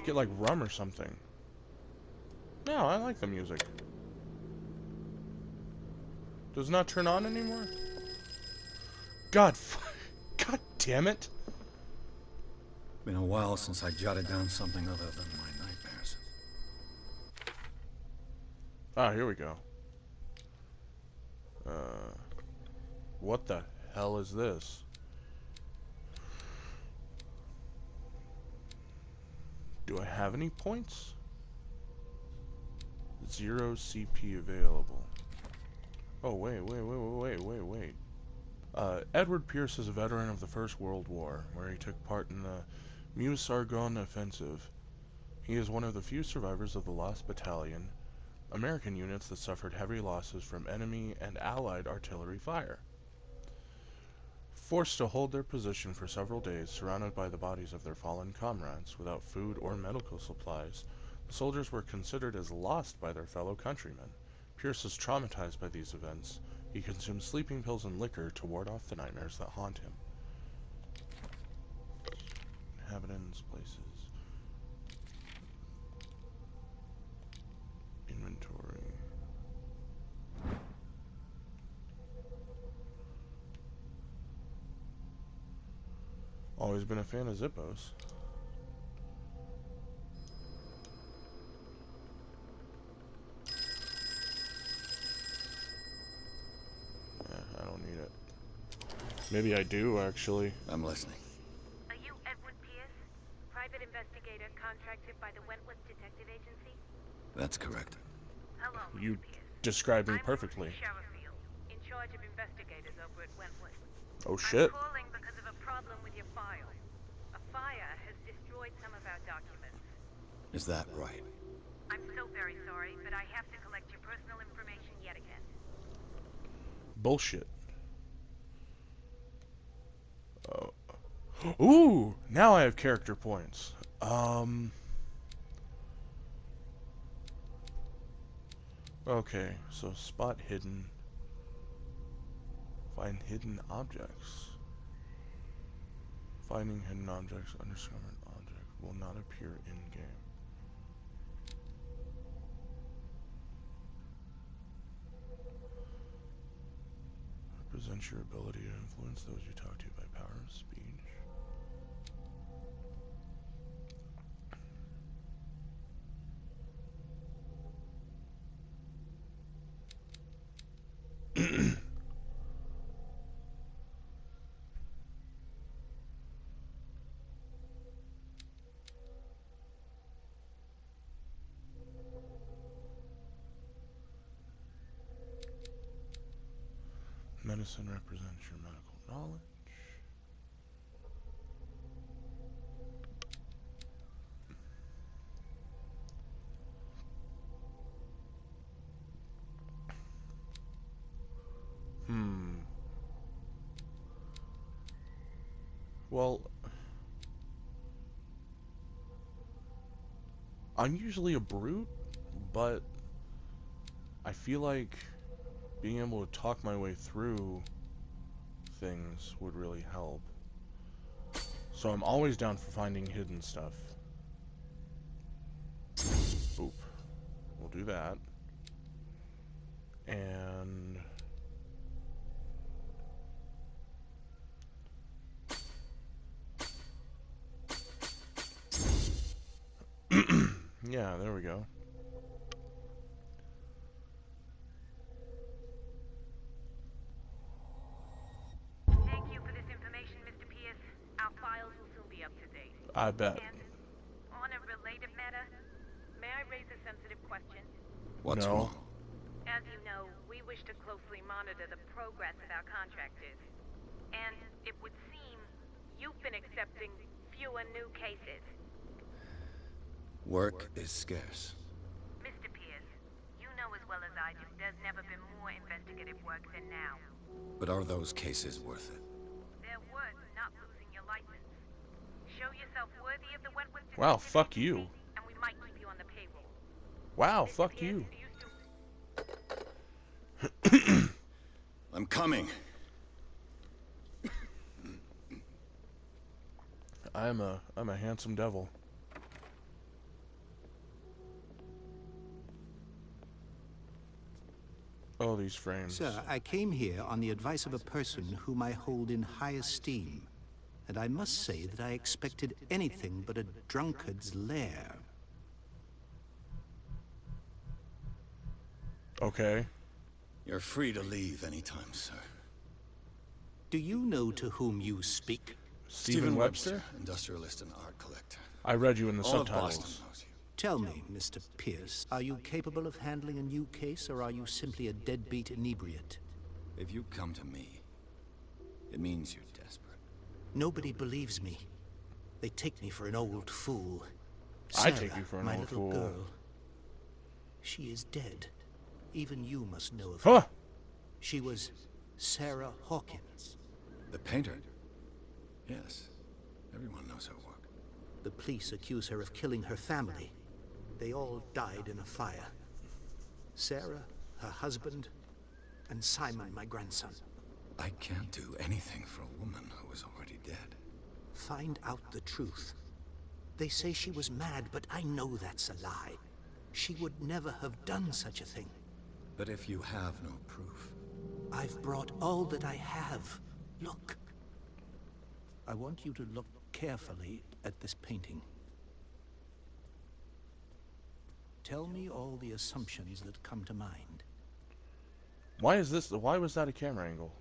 To get like rum or something. No, I like the music. Does it not turn on anymore? God damn it. Been a while since I jotted down something other than my nightmares. Ah, here we go. What the hell is this? Do I have any points? 0 CP available. Oh, wait. Edward Pierce is a veteran of the First World War, where he took part in the Meuse-Argonne offensive. He is one of the few survivors of the Lost Battalion, American units that suffered heavy losses from enemy and Allied artillery fire. Forced to hold their position for several days, surrounded by the bodies of their fallen comrades, without food or medical supplies, the soldiers were considered as lost by their fellow countrymen. Pierce is traumatized by these events. He consumes sleeping pills and liquor to ward off the nightmares that haunt him. Inhabitants, places. Inventory. Always been a fan of Zippos. I don't need it. Maybe I do, actually. I'm listening. Are you Edward Pierce, private investigator contracted by the Wentworth Detective Agency? That's correct. Hello, Mr. You Pierce. described me perfectly. I'm Sheriff, in charge of investigators over at Wentworth. Oh shit. I'm calling because of a problem with your file. A fire has destroyed some of our documents. Is that right? I'm so very sorry, but I have to collect your personal information yet again. Bullshit. Ooh! Now I have character points. Okay, so spot hidden. Find hidden objects. Finding hidden objects, undiscovered object will not appear in-game. Represents your ability to influence those you talk to by power of speech. Medicine represents your medical knowledge. Well, I'm usually a brute, but I feel like being able to talk my way through things would really help. So I'm always down for finding hidden stuff. Boop. We'll do that. And yeah, there we go. Thank you for this information, Mr. Pierce. Our files will soon be up to date. I bet. And on a related matter, may I raise a sensitive question? What's No. wrong? As you know, we wish to closely monitor the progress of our contractors. And it would seem you've been accepting fewer new cases. Work is scarce. Mr. Pierce, you know as well as I do, there's never been more investigative work than now. But are those cases worth it? They're worth not losing your license. Show yourself worthy of the Wentworth Wow, Detective fuck Agency, you. and we might keep you on the payroll. Wow, Mr. fuck Pierce, you. I'm coming. I'm a handsome devil. Oh, these frames. Sir, I came here on the advice of a person whom I hold in high esteem, and I must say that I expected anything but a drunkard's lair. Okay. You're free to leave anytime, sir. Do you know to whom you speak? Stephen Webster? Industrialist and art collector. I read you in the All of subtitles. Boston knows you. Tell me, Mr. Pierce, are you capable of handling a new case, or are you simply a deadbeat inebriate? If you come to me, it means you're desperate. Nobody believes me. They take me for an old fool. I Sarah, take you for an my old little fool. girl. She is dead. Even you must know of Huh! her. She was Sarah Hawkins. The painter? Yes. Everyone knows her work. The police accuse her of killing her family. They all died in a fire. Sarah, her husband, and Simon, my grandson. I can't do anything for a woman who is already dead. Find out the truth. They say she was mad, but I know that's a lie. She would never have done such a thing. But if you have no proof... I've brought all that I have. Look. I want you to look carefully at this painting. Tell me all the assumptions that come to mind. Why was that a camera angle?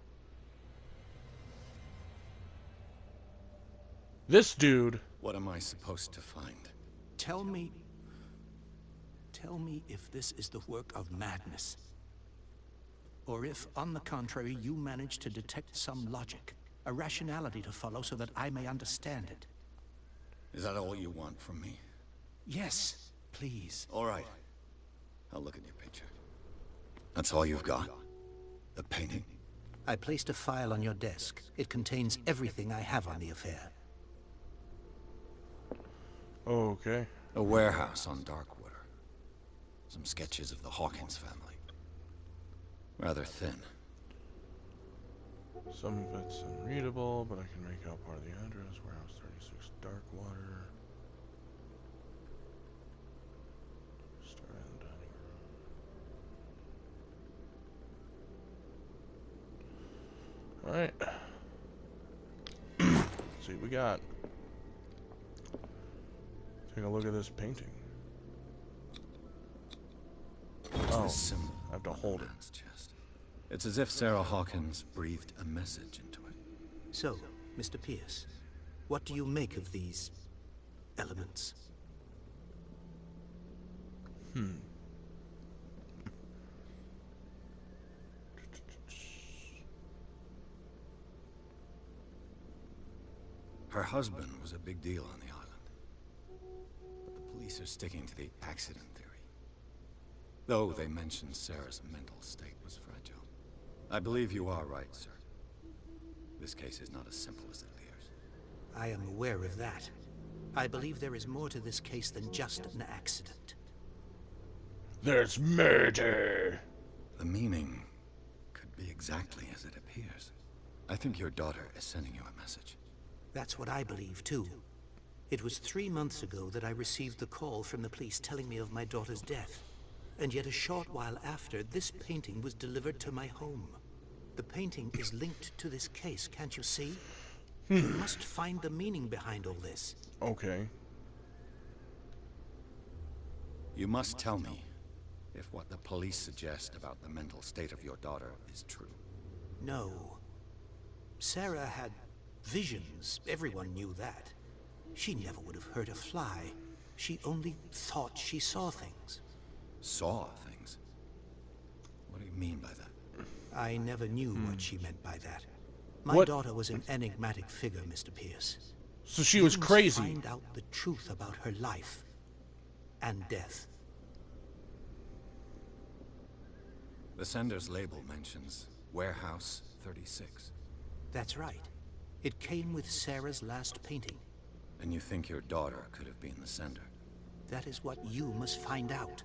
This dude. What am I supposed to find? Tell me if this is the work of madness. Or if, on the contrary, you manage to detect some logic, a rationality to follow so that I may understand it. Is that all you want from me? Yes, please. All right. I'll look at your picture. That's all you've got? The painting? I placed a file on your desk. It contains everything I have on the affair. Okay. A warehouse on Darkwater. Some sketches of the Hawkins family. Rather thin. Some of it's unreadable, but I can make out part of the address. Warehouse 36, Darkwater. Start in the dining room. Alright. Let's see what we got. Take a look at this painting. Oh, This symbol I have to on the hold it. man's chest. It's as if Sarah Hawkins breathed a message into it. So, Mr. Pierce, what do you make of these elements? Her husband was a big deal on the island. But the police are sticking to the accident theory. Though they mentioned Sarah's mental state was fragile. I believe you are right, sir. This case is not as simple as it appears. I am aware of that. I believe there is more to this case than just an accident. There's murder! The meaning could be exactly as it appears. I think your daughter is sending you a message. That's what I believe, too. It was 3 months ago that I received the call from the police telling me of my daughter's death. And yet a short while after, this painting was delivered to my home. The painting is linked to this case, can't you see? You must find the meaning behind all this. Okay. You must tell me if what the police suggest about the mental state of your daughter is true. No. Sarah had visions. Everyone knew that. She never would have hurt a fly. She only thought she saw things. Saw things? What do you mean by that? I never knew what she meant by that. My What- daughter was an enigmatic figure, Mr. Pierce. So she was You must crazy. find out the truth about her life and death. The sender's label mentions Warehouse 36. That's right. It came with Sarah's last painting. And you think your daughter could have been the sender? That is what you must find out.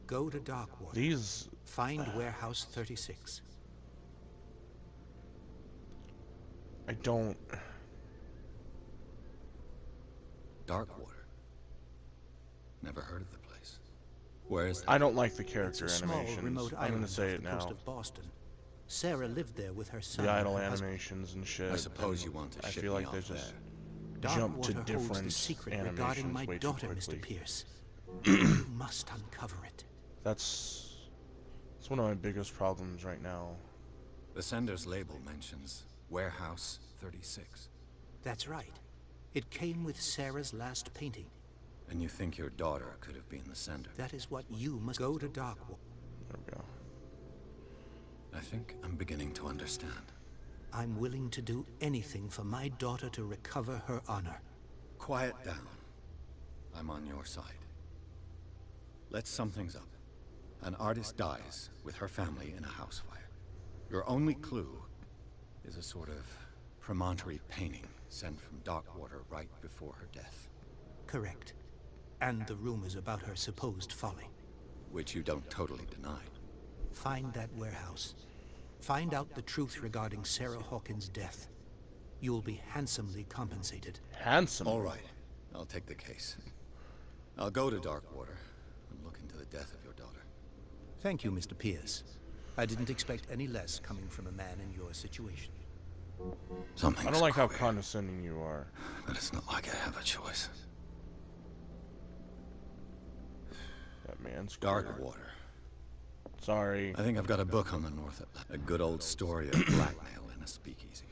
Go to Darkwater. These... Find Warehouse 36. I don't... Darkwater. Never heard of the place. Where is it? I don't like the It's character a small, animations. remote I'm island gonna say off it the coast now. of Boston. Sarah lived there with her son The and idle her husband. animations and shit. I suppose and you want to I ship feel me like they off just there. jump to Darkwater holds the different secret regarding my animations way too daughter, quickly. Mr. Pierce. You must uncover it. That's one of my biggest problems right now. The sender's label mentions Warehouse 36. That's right. It came with Sarah's last painting. And you think your daughter could have been the sender? That is what you must go to Darkwater. There we go. I think I'm beginning to understand. I'm willing to do anything for my daughter to recover her honor. Quiet down. I'm on your side. Let's sum things up. An artist dies with her family in a house fire. Your only clue is a sort of promontory painting sent from Darkwater right before her death. Correct. And the rumors about her supposed folly. Which you don't totally deny. Find that warehouse. Find out the truth regarding Sarah Hawkins' death. You'll be handsomely compensated. Handsome. All right. I'll take the case. I'll go to Darkwater and look into the death of your daughter. Thank you, Mr. Pierce. I didn't expect any less coming from a man in your situation. Something's I don't like how queer, condescending you are. but it's not like I have a choice. That man's queer. Darkwater. Sorry. I think I've got a book on the North Atlantic. A good old story of blackmail in a speakeasy.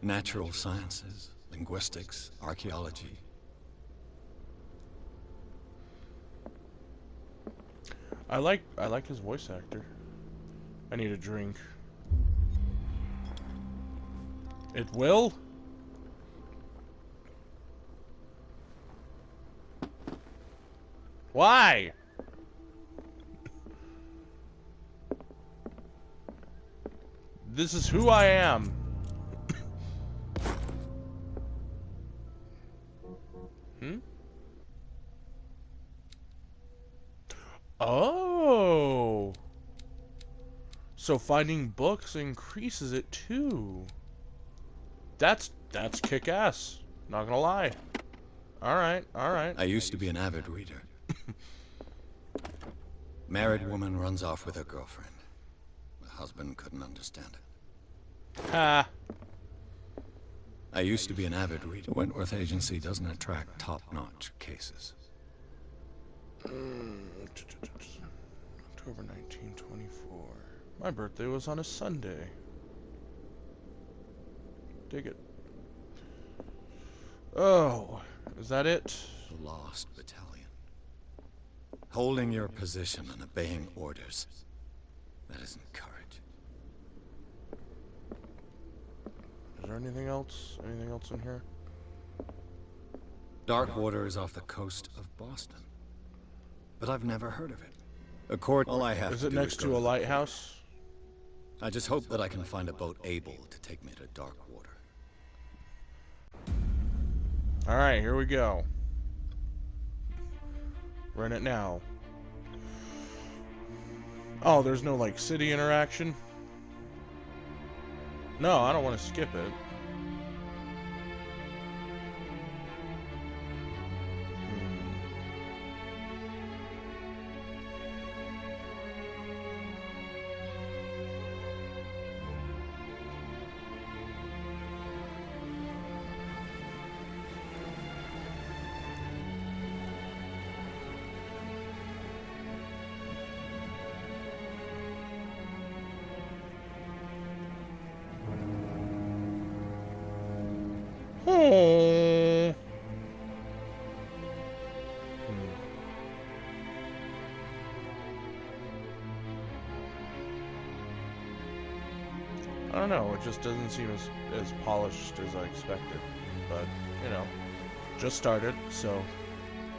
Natural sciences, linguistics, archaeology. I like his voice actor. I need a drink. It will? Why? This is who I am. Oh. So finding books increases it too. That's kick-ass. Not gonna lie. Alright. I used to be an avid reader. Married woman runs off with her girlfriend. The husband couldn't understand it. Ha. I used to be an avid reader. Wentworth Agency doesn't attract top-notch cases. October 1924. My birthday was on a Sunday. Dig it. Oh, is that it? The Lost Battalion. Holding your position and obeying orders. That isn't courage. Is there anything else? Anything else in here? Darkwater is off the coast of Boston. But I've never heard of it. All I have Is to it do next is go to a the lighthouse? I just hope that I can find a boat able to take me to Darkwater. Alright, here we go. We're in it now. Oh, there's no, like, city interaction? No, I don't want to skip it. Oh. I don't know, it just doesn't seem as polished as I expected. But, you know, just started, so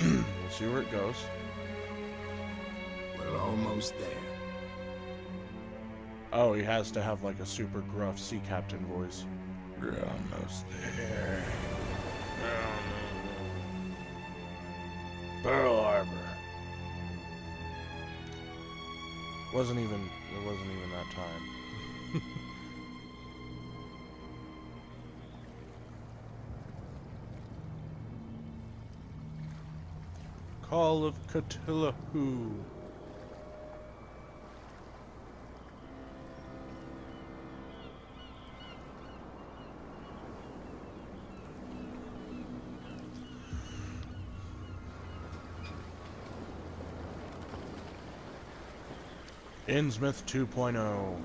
we'll see where it goes. We're almost there. Oh, he has to have like a super gruff sea captain voice. We're almost there. Pearl Harbor. It wasn't even that time. Call of Cthulhu. Innsmouth 2.0.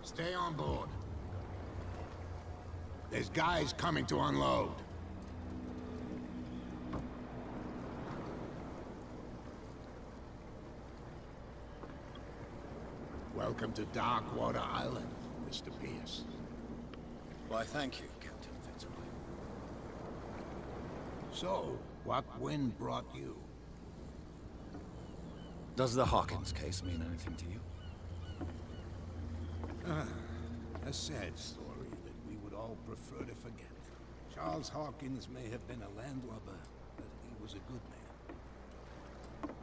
Stay on board. There's guys coming to unload. Welcome to Darkwater Island, Mr. Pierce. Why, thank you, Captain Fitzroy. So, what wind brought you? Does the Hawkins case mean anything to you? A sad story that we would all prefer to forget. Charles Hawkins may have been a landlubber, but he was a good man.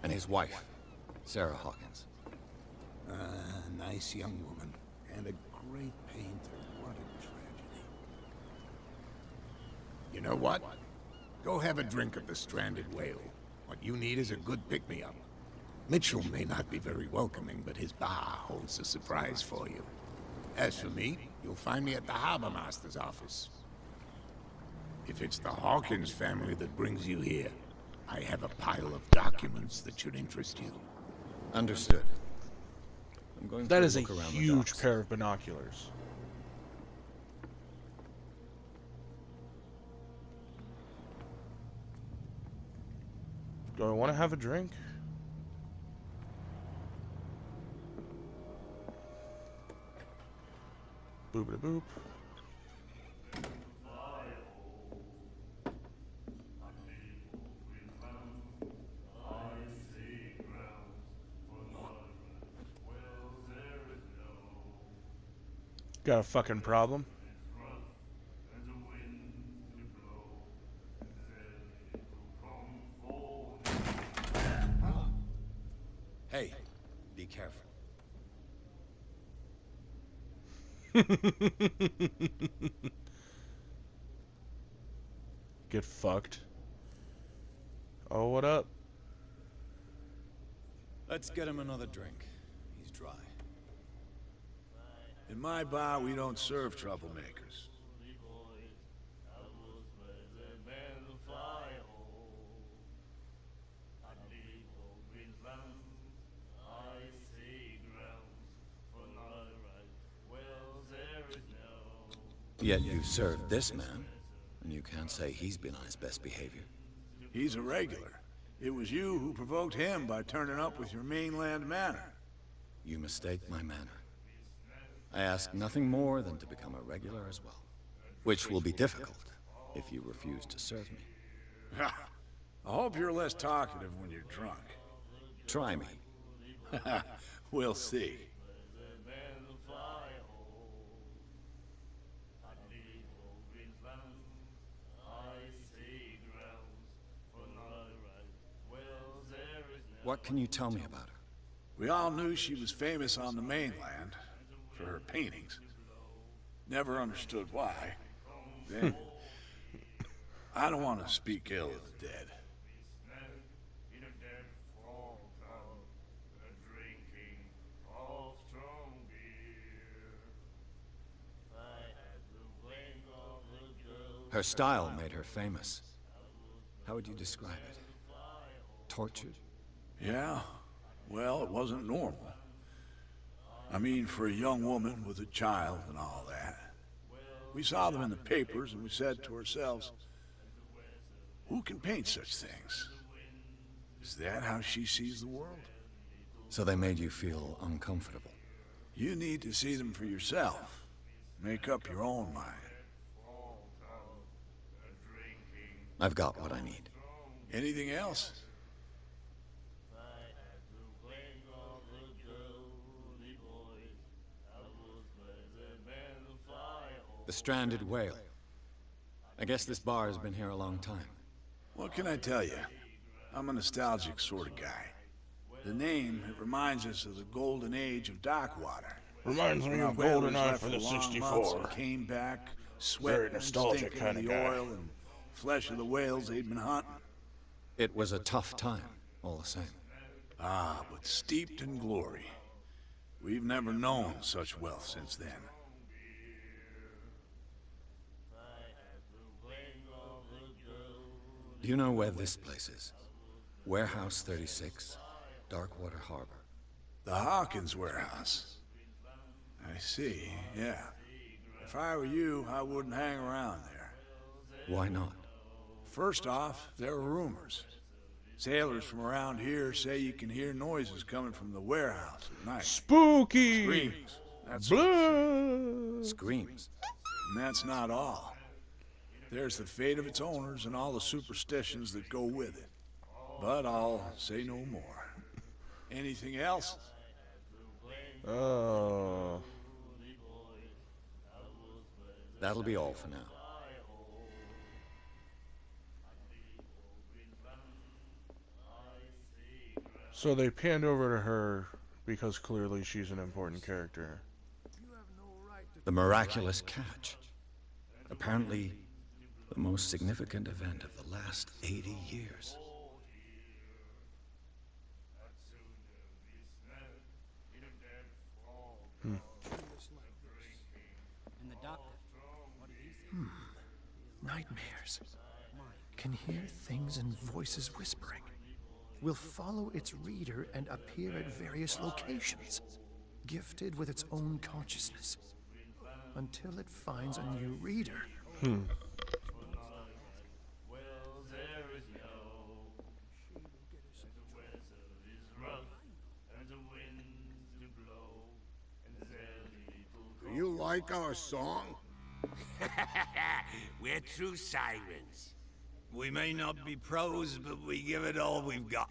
And his wife, Sarah Hawkins. A nice young woman, and a great painter. What a tragedy. You know what? Go have a drink of the stranded whale. What you need is a good pick-me-up. Mitchell may not be very welcoming, but his bar holds a surprise for you. As for me, you'll find me at the Harbor Master's office. If it's the Hawkins family that brings you here, I have a pile of documents that should interest you. Understood. I'm going That to is a look around the huge docks. pair of binoculars. Do I want to have a drink? Boop boop. Got a fucking problem? Hey, be careful. Get fucked. Oh, what up? Let's get him another drink. He's dry. In my bar, we don't serve troublemakers. Yet you served this man, and you can't say he's been on his best behavior. He's a regular. It was you who provoked him by turning up with your mainland manner. You mistake my manner. I ask nothing more than to become a regular as well. Which will be difficult if you refuse to serve me. I hope you're less talkative when you're drunk. Try me. We'll see. What can you tell me about her? We all knew she was famous on the mainland for her paintings. Never understood why. Then, I don't want to speak ill of the dead. Her style made her famous. How would you describe it? Tortured? Yeah, well, it wasn't normal. I mean, for a young woman with a child and all that. We saw them in the papers and we said to ourselves, who can paint such things? Is that how she sees the world? So they made you feel uncomfortable. You need to see them for yourself. Make up your own mind. I've got what I need. Anything else? The stranded whale. I guess this bar has been here a long time. What can I tell you? I'm a nostalgic sort of guy. The name, it reminds us of the golden age of Darkwater. Reminds me of Whalers GoldenEye left for the long months 64. and came back, Very sweating and nostalgic stinking of kinda the guy. oil and flesh of the whales they'd been hunting. It was a tough time, all the same. Ah, but steeped in glory. We've never known such wealth since then. Do you know where this place is? Warehouse 36, Darkwater Harbor. The Hawkins warehouse. I see, yeah. If I were you, I wouldn't hang around there. Why not? First off, there are rumors. Sailors from around here say you can hear noises coming from the warehouse at night. Spooky! Screams. That's Blood! Screams. And that's not all. There's the fate of its owners and all the superstitions that go with it. But I'll say no more. Anything else? Oh. That'll be all for now. So they panned over to her because clearly she's an important character. The miraculous catch. Apparently, the most significant event of the last 80 years. Nightmares. Can hear things and voices whispering. Will follow its reader and appear at various locations, gifted with its own consciousness, until it finds a new reader. Do you like our song? We're true sirens. We may not be pros, but we give it all we've got.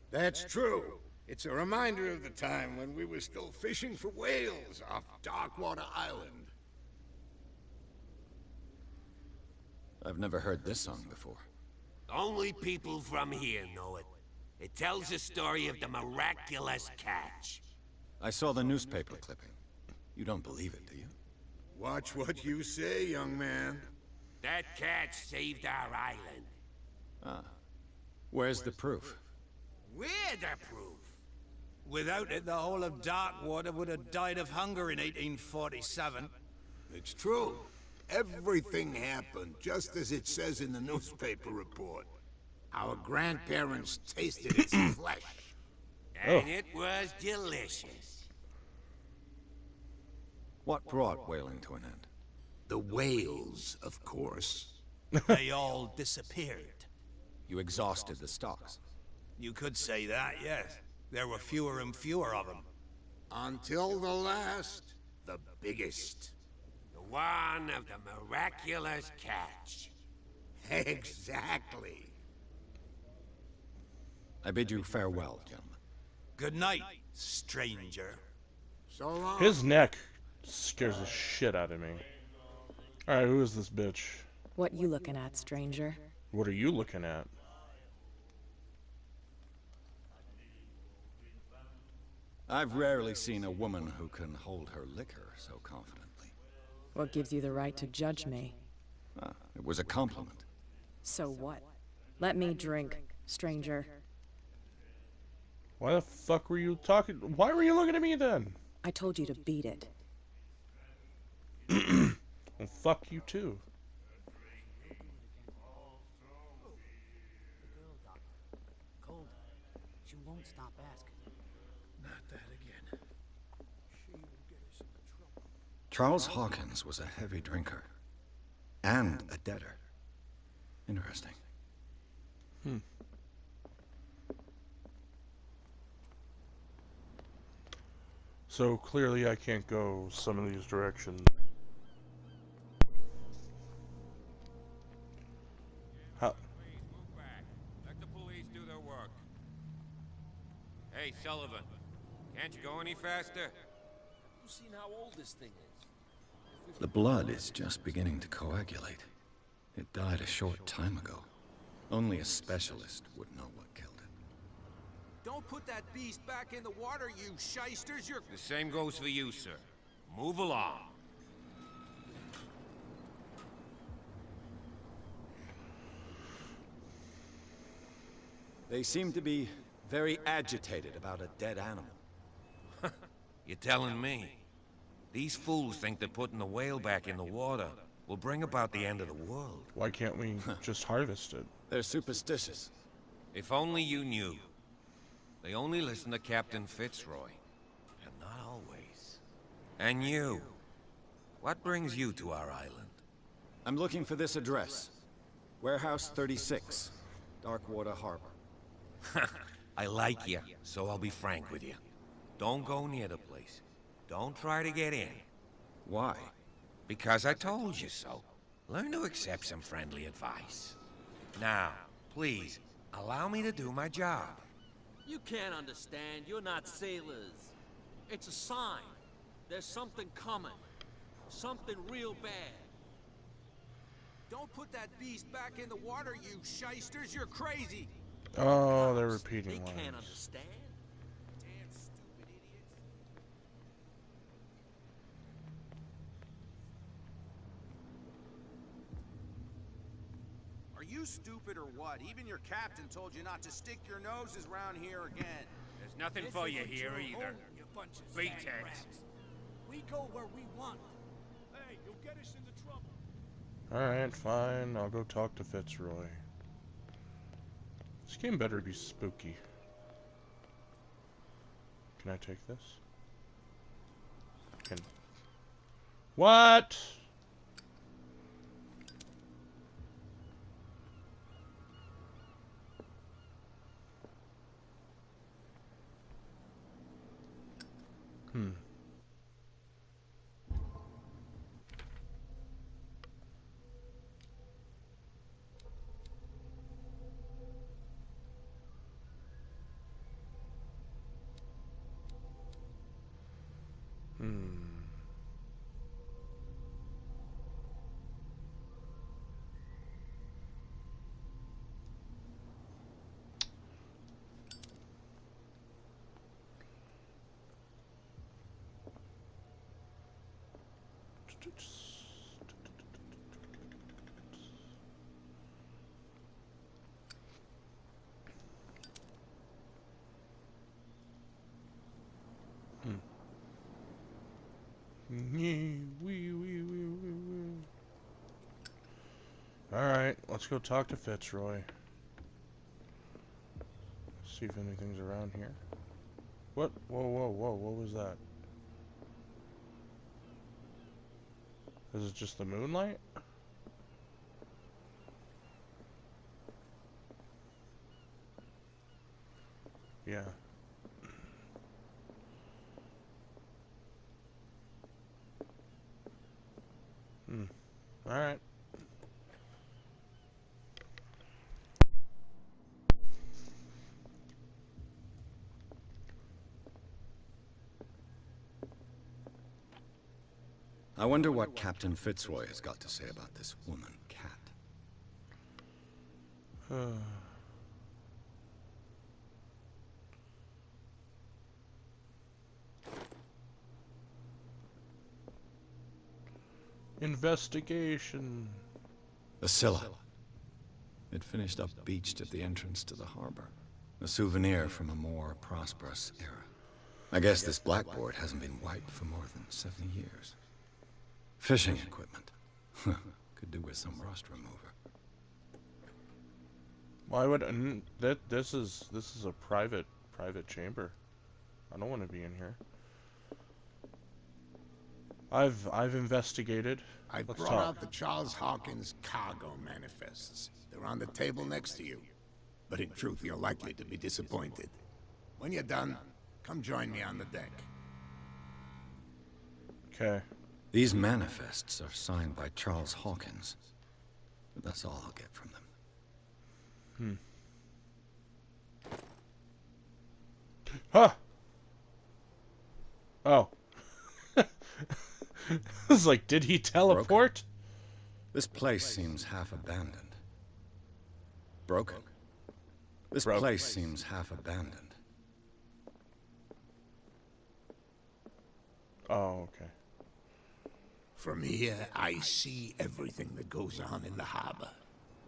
That's true. It's a reminder of the time when we were still fishing for whales off Darkwater Island. I've never heard this song before. Only people from here know it. It tells the story of the miraculous catch. I saw the newspaper clipping. You don't believe it, do you? Watch what you say, young man. That catch saved our island. Ah. Where's the proof? We're the proof. Without it, the whole of Darkwater would have died of hunger in 1847. It's true. Everything happened just as it says in the newspaper report. Our grandparents tasted its flesh. And it was delicious. What brought whaling to an end? The whales, of course. They all disappeared. You exhausted the stocks. You could say that, yes. There were fewer and fewer of them. Until the last, the biggest. The one of the miraculous catch. Exactly. I bid you farewell, gentlemen. Good night, stranger. So long. His neck scares the shit out of me. Alright, who is this bitch? What you looking at, stranger? What are you looking at? I've rarely seen a woman who can hold her liquor so confidently. What gives you the right to judge me? Ah, it was a compliment. So what? Let me drink, stranger. Why the fuck were you talking? Why were you looking at me then? I told you to beat it. Well, fuck you too. Cold. She won't stop asking. Not that again. She will get us into trouble. Charles Hawkins was a heavy drinker. And a debtor. Interesting. So clearly I can't go some of these directions. How? Please move back. Let the police do their work. Hey, Sullivan. Can't you go any faster? You've seen how old this thing is. The blood is just beginning to coagulate. It died a short time ago. Only a specialist would know what killed it. Don't put that beast back in the water, you shysters! You're... The same goes for you, sir. Move along. They seem to be very agitated about a dead animal. You're telling me? These fools think that putting the whale back in the water will bring about the end of the world. Why can't we just harvest it? They're superstitious. If only you knew. They only listen to Captain Fitzroy. And not always. And you. What brings you to our island? I'm looking for this address. Warehouse 36, Darkwater Harbor. I like you, so I'll be frank with you. Don't go near the place. Don't try to get in. Why? Because I told you so. Learn to accept some friendly advice. Now, please, allow me to do my job. You can't understand. You're not sailors. It's a sign. There's something coming. Something real bad. Don't put that beast back in the water, you shysters. You're crazy. Oh, they're repeating They lines. can't understand. Damn stupid idiots. Are you stupid or what? Even your captain told you not to stick your noses around here again. There's nothing This for you isn't here your either. home, you bunch of Beat sand it. rats. We go where we want. Hey, you'll get us into trouble. Alright, fine. I'll go talk to Fitzroy. This game better be spooky. Can I take this? Can... What? Hmm. Hmm. Alright, let's go talk to Fitzroy. See if anything's around here. What? Whoa, whoa, whoa, what was that? Is it just the moonlight? Yeah. Alright. I wonder what Captain Fitzroy has got to say about this woman, Cat. Investigation. The Scylla. It finished up beached at the entrance to the harbor. A souvenir from a more prosperous era. I guess this blackboard hasn't been wiped for more than 70 years. Fishing equipment. Could do with some rust remover. Why would this is a private chamber. I don't want to be in here. I've investigated. I've Let's brought talk. out the Charles Hawkins cargo manifests. They're on the table next to you. But in truth, you're likely to be disappointed. When you're done, come join me on the deck. Okay. These manifests are signed by Charles Hawkins. But that's all I'll get from them. Huh. Oh. I was like, did he teleport? This place seems half abandoned. Broken. This Broke. place seems half abandoned. Oh, okay. From here, I see everything that goes on in the harbor.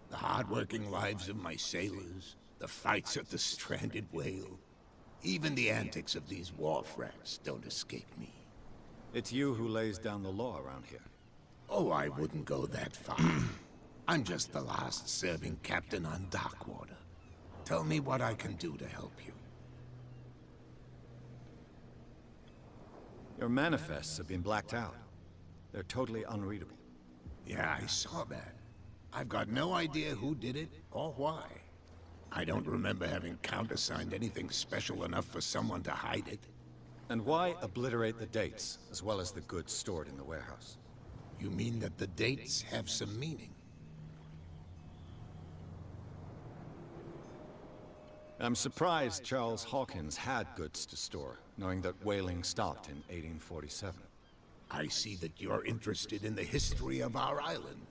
The hard-working lives of my sailors, the fights at the stranded whale. Even the antics of these wharf rats don't escape me. It's you who lays down the law around here. Oh, I wouldn't go that far. I'm just the last serving captain on Darkwater. Tell me what I can do to help you. Your manifests have been blacked out. They're totally unreadable. Yeah, I saw that. I've got no idea who did it or why. I don't remember having countersigned anything special enough for someone to hide it. And why obliterate the dates, as well as the goods stored in the warehouse? You mean that the dates have some meaning? I'm surprised Charles Hawkins had goods to store, knowing that whaling stopped in 1847. I see that you're interested in the history of our island.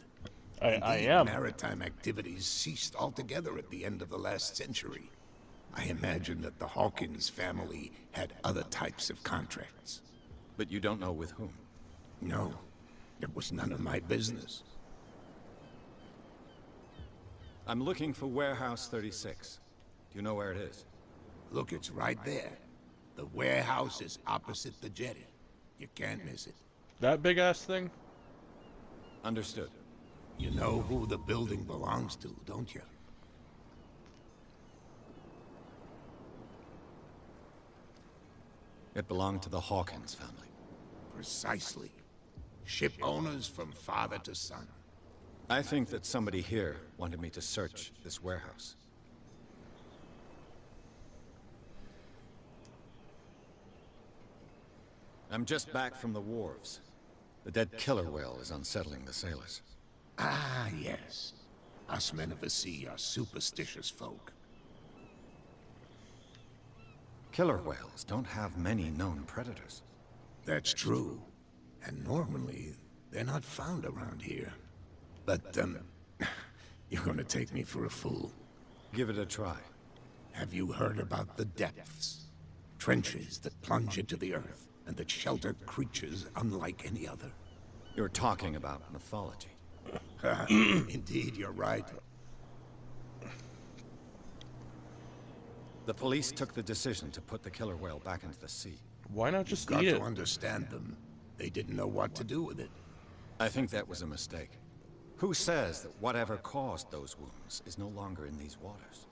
I Indeed, am. Maritime activities ceased altogether at the end of the last century. I imagine that the Hawkins family had other types of contracts. But you don't know with whom? No, it was none of my business. I'm looking for Warehouse 36. Do you know where it is? Look, it's right there. The warehouse is opposite the jetty. You can't miss it. That big-ass thing? Understood. You know who the building belongs to, don't you? It belonged to the Hawkins family. Precisely. Ship owners from father to son. I think that somebody here wanted me to search this warehouse. I'm just back from the wharves. The dead killer whale is unsettling the sailors. Ah, yes. Us men of the sea are superstitious folk. Killer whales don't have many known predators. That's true. And normally, they're not found around here. But, you're gonna take me for a fool. Give it a try. Have you heard about the depths? Trenches that plunge into the earth, and that shelter creatures unlike any other. You're talking about mythology. Indeed, you're right. The police took the decision to put the killer whale back into the sea. Why not just You've eat got it? to understand them. They didn't know what to do with it. I think that was a mistake. Who says that whatever caused those wounds is no longer in these waters?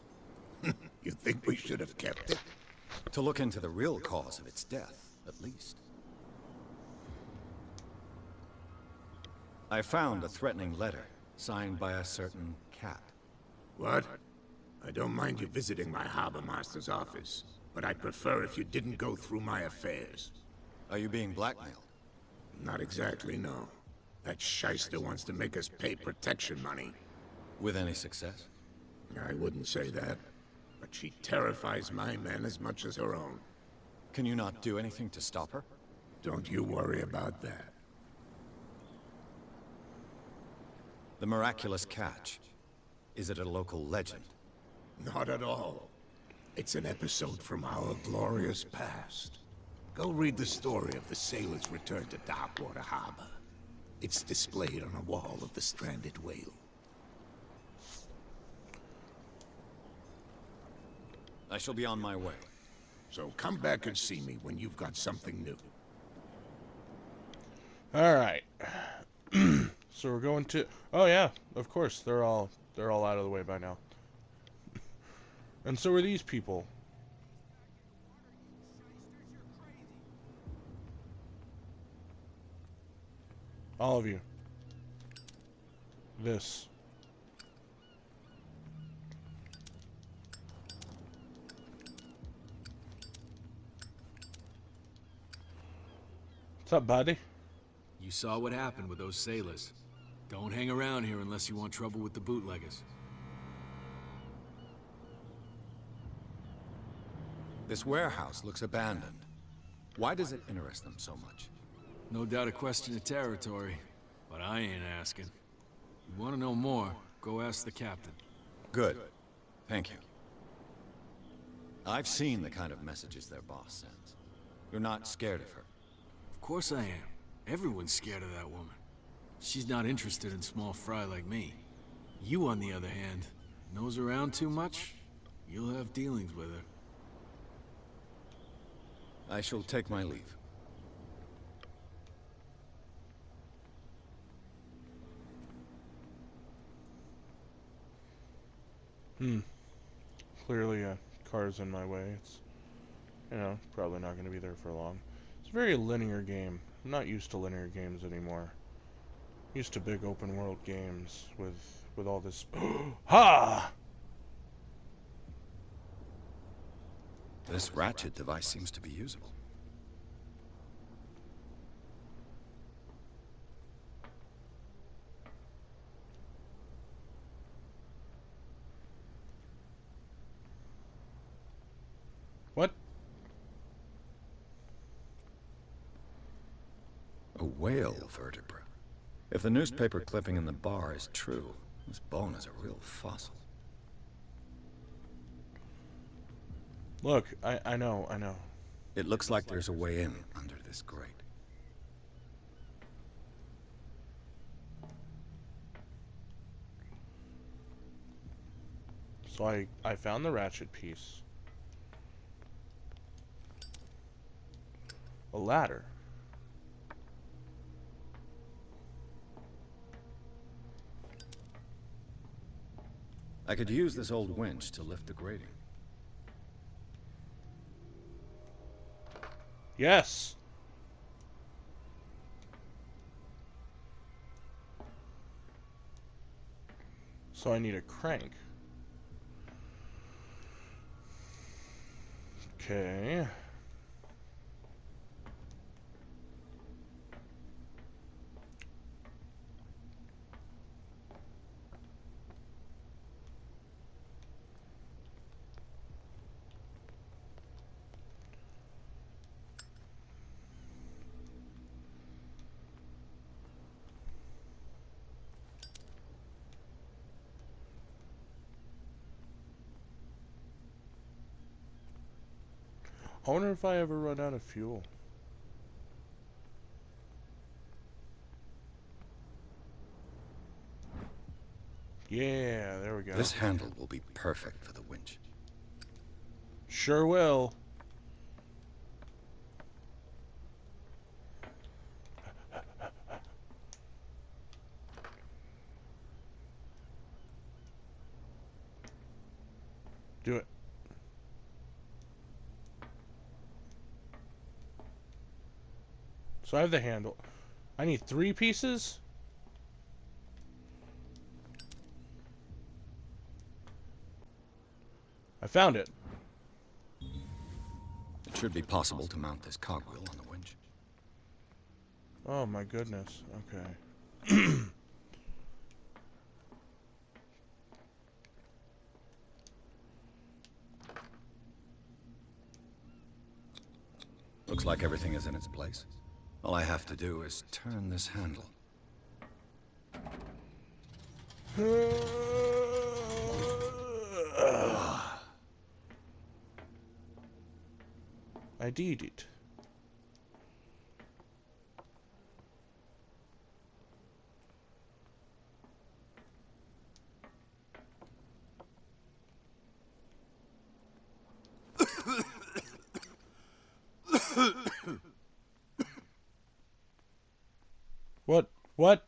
You think we should have kept it? To look into the real cause of its death, at least. I found a threatening letter, signed by a certain cat. What? I don't mind you visiting my harbor master's office, but I'd prefer if you didn't go through my affairs. Are you being blackmailed? Not exactly, no. That shyster wants to make us pay protection money. With any success? I wouldn't say that, but she terrifies my men as much as her own. Can you not do anything to stop her? Don't you worry about that. The miraculous catch. Is it a local legend? Not at all. It's an episode from our glorious past. Go read the story of the sailors' return to Darkwater Harbor. It's displayed on a wall of the stranded whale. I shall be on my way. So come back and see me when you've got something new. Alright. So we're going to... Oh yeah, of course, they're all out of the way by now. And so are these people. All of you. This. What's up, buddy? You saw what happened with those sailors. Don't hang around here unless you want trouble with the bootleggers. This warehouse looks abandoned. Why does it interest them so much? No doubt a question of territory, but I ain't asking. You want to know more, go ask the captain. Good. Thank you. I've seen the kind of messages their boss sends. You're not scared of her. Of course I am. Everyone's scared of that woman. She's not interested in small fry like me. You, on the other hand, nose around too much, you'll have dealings with her. I shall take my leave. Clearly a car's in my way. It's, probably not going to be there for long. It's a very linear game. I'm not used to linear games anymore. I'm used to big open world games with all this ha! This ratchet device seems to be usable. What? A whale vertebra. If the newspaper clipping in the bar is true, this bone is a real fossil. Look, I know. It looks like there's a way in under this grate. So I found the ratchet piece. A ladder. I could use this old winch to lift the grating. Yes. So I need a crank. Okay. I wonder if I ever run out of fuel. Yeah, there we go. This handle will be perfect for the winch. Sure will. Do it. So I have the handle. I need 3 pieces? I found it. It should be possible to mount this cogwheel on the winch. Oh my goodness. Okay. Looks like everything is in its place. All I have to do is turn this handle. I did it. What? What?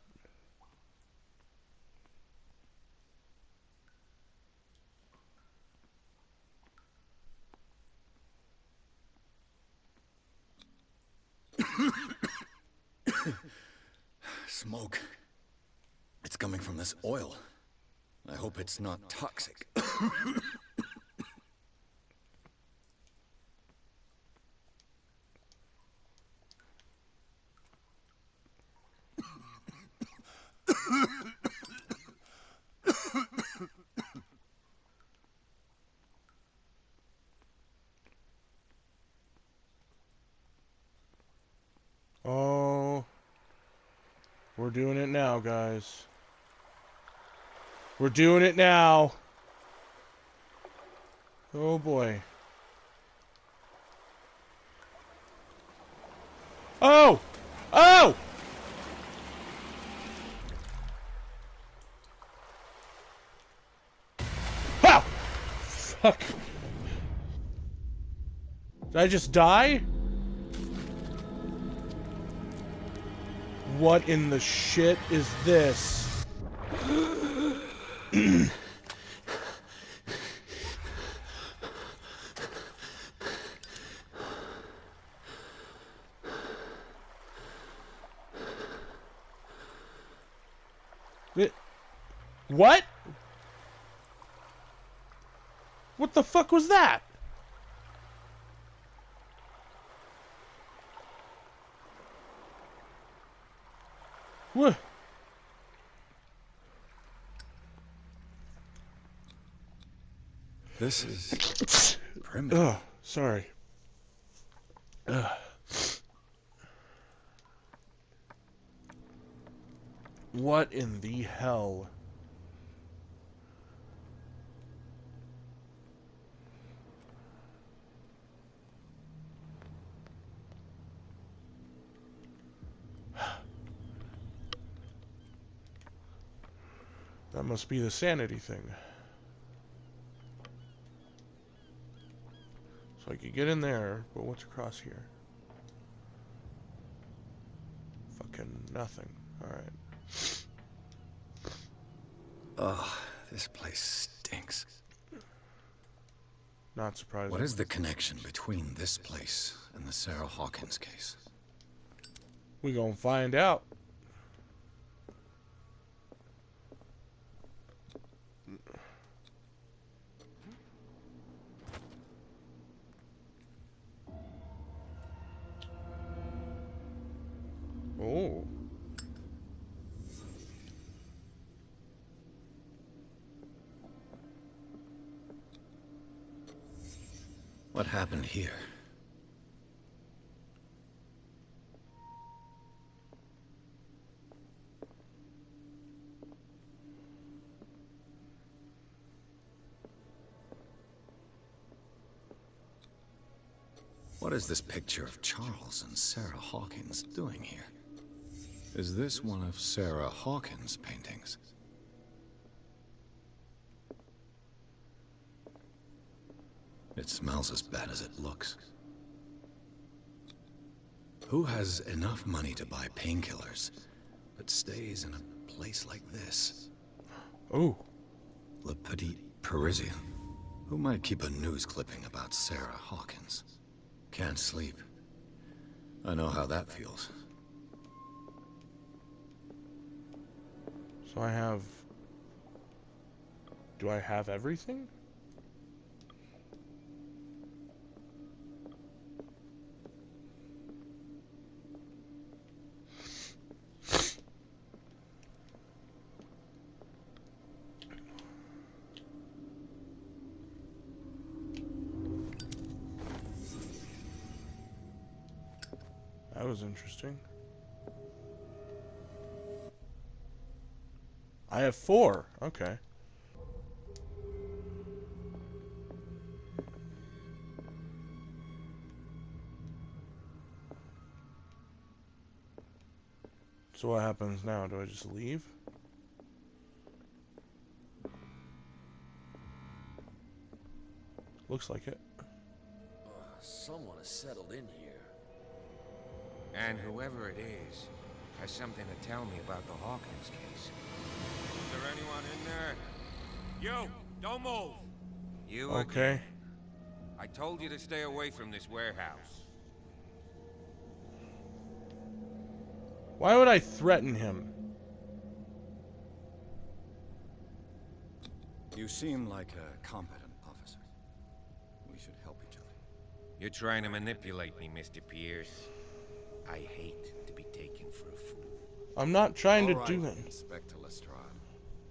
Smoke. It's coming from this oil. I hope it's not toxic. Oh, we're doing it now, guys. We're doing it now. Oh boy. Oh! Oh! fuck? Did I just die? What in the shit is this? What? What the fuck was that? What? This is primitive. Oh, sorry. What in the hell? That must be the sanity thing. So I could get in there, but what's across here? Fucking nothing. Alright. Ugh, this place stinks. Not surprising. What is the connection between this place and the Sarah Hawkins case? We gonna find out. Oh. What happened here? What is this picture of Charles and Sarah Hawkins doing here? Is this one of Sarah Hawkins' paintings? It smells as bad as it looks. Who has enough money to buy painkillers, but stays in a place like this? Oh. Le Petit Parisien. Who might keep a news clipping about Sarah Hawkins? Can't sleep. I know how that feels. So I have... Do I have everything? That was interesting. I have 4. Okay. So what happens now? Do I just leave? Looks like it. Someone has settled in here. And whoever it is has something to tell me about the Hawkins case. Is there anyone in there? You! Don't move! You okay. Again. I told you to stay away from this warehouse. Why would I threaten him? You seem like a competent officer. We should help each other. You're trying to manipulate me, Mr. Pierce. I hate to be taken for a fool. I'm not trying to All right, do it. Inspector Lestrade.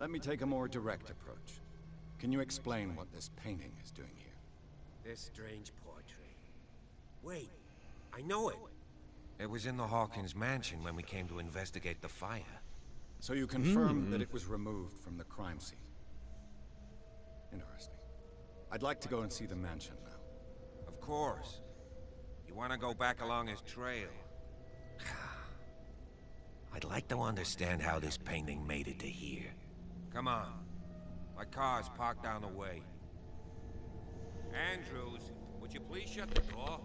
Let me take a more direct approach. Can you explain what this painting is doing here? This strange portrait. Wait, I know it. It was in the Hawkins mansion when we came to investigate the fire. So you confirm that it was removed from the crime scene? Interesting. I'd like to go and see the mansion now. Of course. You want to go back along his trail? I'd like to understand how this painting made it to here. Come on. My car's parked down the way. Andrews, would you please shut the door?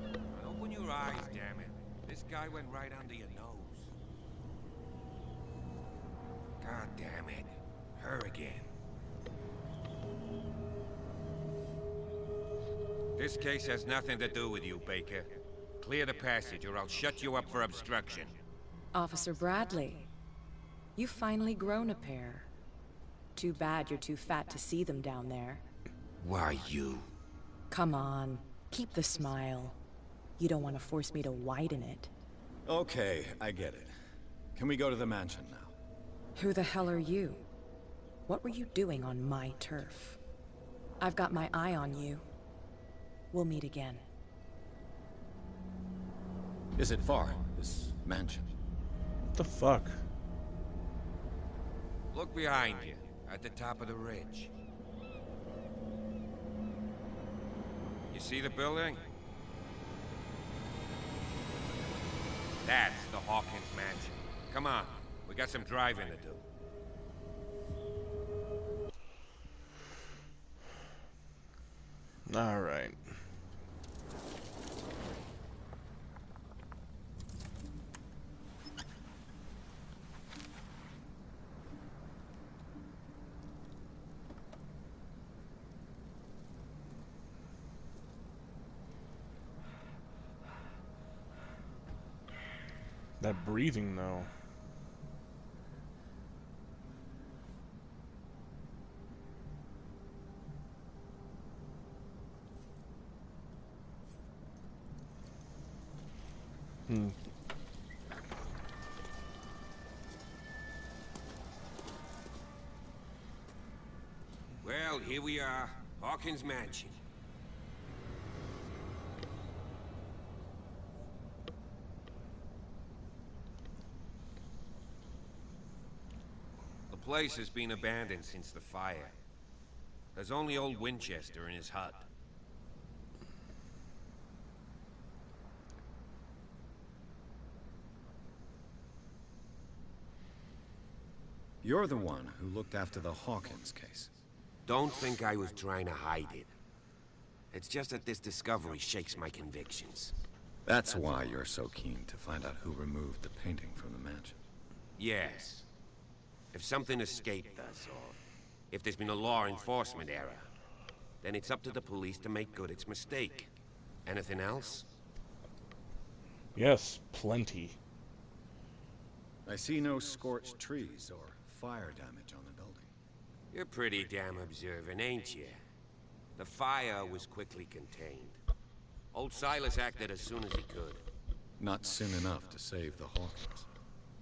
And open your eyes, damn it. This guy went right under your nose. God damn it. Her again. This case has nothing to do with you, Baker. Clear the passage or I'll shut you up for obstruction. Officer Bradley, you've finally grown a pair. Too bad you're too fat to see them down there. Why you? Come on, keep the smile. You don't want to force me to widen it. Okay, I get it. Can we go to the mansion now? Who the hell are you? What were you doing on my turf? I've got my eye on you. We'll meet again. Is it far, this mansion? What the fuck? Look behind you, at the top of the ridge. You see the building? That's the Hawkins mansion. Come on, we got some driving to do. All right. That breathing, though. Well, here we are, Hawkins Mansion. The place has been abandoned since the fire. There's only old Winchester in his hut. You're the one who looked after the Hawkins case. Don't think I was trying to hide it. It's just that this discovery shakes my convictions. That's why you're so keen to find out who removed the painting from the mansion. Yes. If something escaped us, or if there's been a law enforcement error, then it's up to the police to make good its mistake. Anything else? Yes, plenty. I see no scorched trees or fire damage on the building. You're pretty damn observant, ain't you? The fire was quickly contained. Old Silas acted as soon as he could. Not soon enough to save the Hawkins.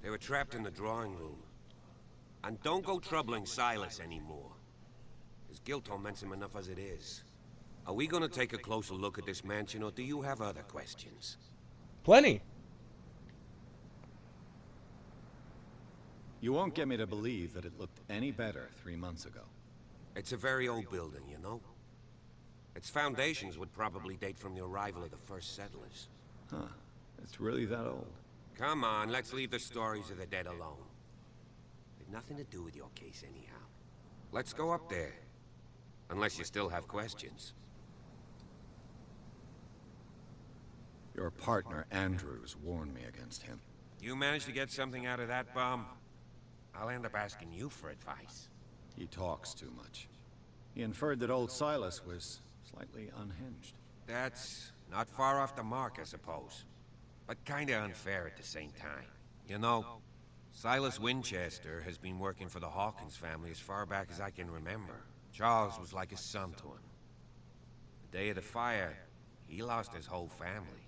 They were trapped in the drawing room. And don't go troubling Silas anymore. His guilt torments him enough as it is. Are we gonna take a closer look at this mansion, or do you have other questions? Plenty. You won't get me to believe that it looked any better 3 months ago. It's a very old building, you know? Its foundations would probably date from the arrival of the first settlers. Huh. It's really that old. Come on, let's leave the stories of the dead alone. They've nothing to do with your case anyhow. Let's go up there. Unless you still have questions. Your partner, Andrews, warned me against him. You managed to get something out of that bum? I'll end up asking you for advice. He talks too much. He inferred that old Silas was slightly unhinged. That's not far off the mark, I suppose. But kinda unfair at the same time. You know, Silas Winchester has been working for the Hawkins family as far back as I can remember. Charles was like a son to him. The day of the fire, he lost his whole family.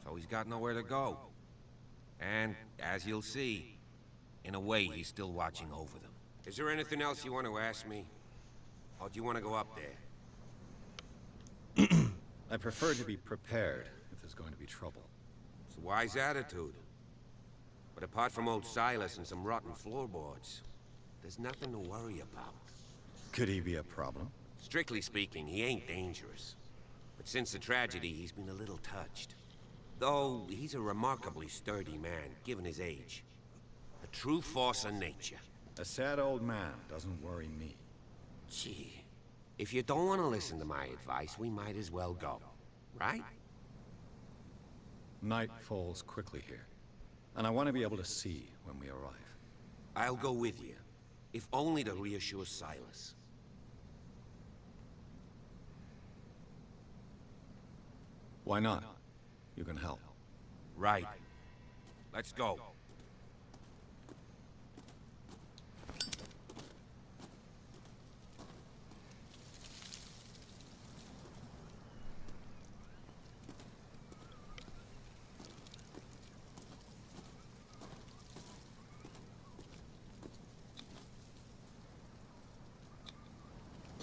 So he's got nowhere to go. And, as you'll see, in a way, he's still watching over them. Is there anything else you want to ask me? Or do you want to go up there? I prefer to be prepared if there's going to be trouble. It's a wise attitude. But apart from old Silas and some rotten floorboards, there's nothing to worry about. Could he be a problem? Strictly speaking, he ain't dangerous. But since the tragedy, he's been a little touched. Though, he's a remarkably sturdy man, given his age. A true force of nature. A sad old man doesn't worry me. Gee, If you don't want to listen to my advice, we might as well go. Right? Night falls quickly here, and I want to be able to see when we arrive. I'll go with you, if only to reassure Silas. Why not? You can help. Right. Let's go.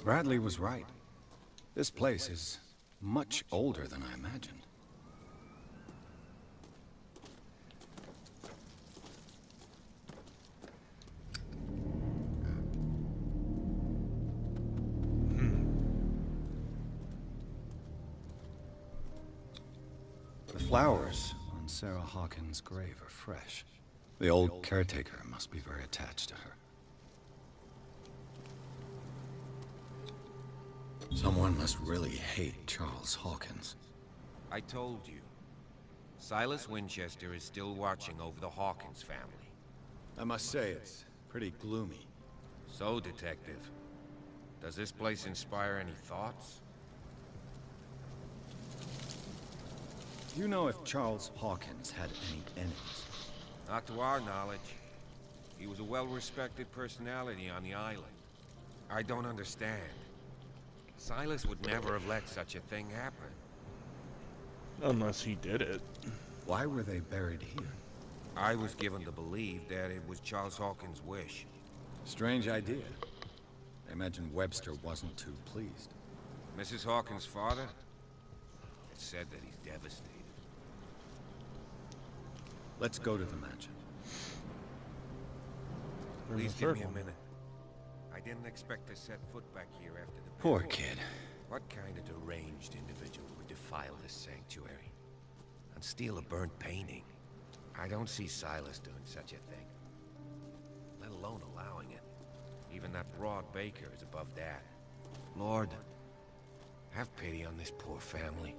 Bradley was right. This place is much older than I imagined. The flowers on Sarah Hawkins' grave are fresh. The old caretaker must be very attached to her. Someone must really hate Charles Hawkins. I told you. Silas Winchester is still watching over the Hawkins family. I must say, it's pretty gloomy. So, Detective, does this place inspire any thoughts? Do you know if Charles Hawkins had any enemies? Not to our knowledge. He was a well-respected personality on the island. I don't understand. Silas would never have let such a thing happen. Unless he did it. Why were they buried here? I was given to believe that it was Charles Hawkins' wish. Strange idea. I imagine Webster wasn't too pleased. Mrs. Hawkins' father? It's said that he's devastated. Let's go to the mansion. Please give me a minute. I didn't expect to set foot back here after the... Poor kid. What kind of deranged individual would defile this sanctuary? And steal a burnt painting? I don't see Silas doing such a thing. Let alone allowing it. Even that broad baker is above that. Lord, have pity on this poor family.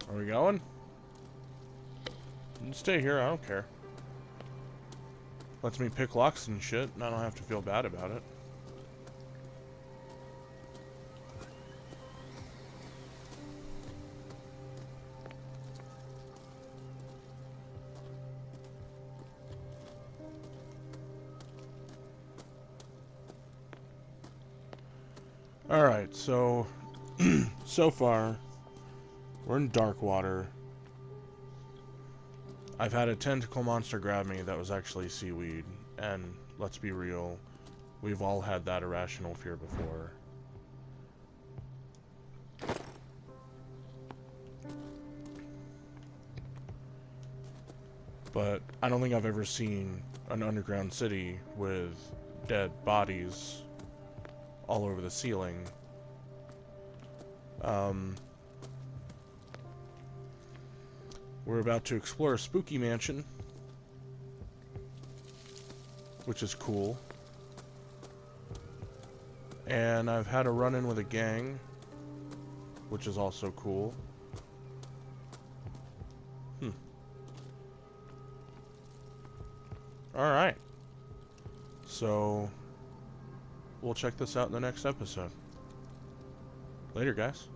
Are we going? You can stay here, I don't care. Lets me pick locks and shit, and I don't have to feel bad about it. Alright, so... so far... we're in dark water. I've had a tentacle monster grab me that was actually seaweed, and let's be real, we've all had that irrational fear before. But I don't think I've ever seen an underground city with dead bodies all over the ceiling. We're about to explore a spooky mansion, which is cool. And I've had a run-in with a gang, which is also cool. Alright. So, we'll check this out in the next episode. Later, guys.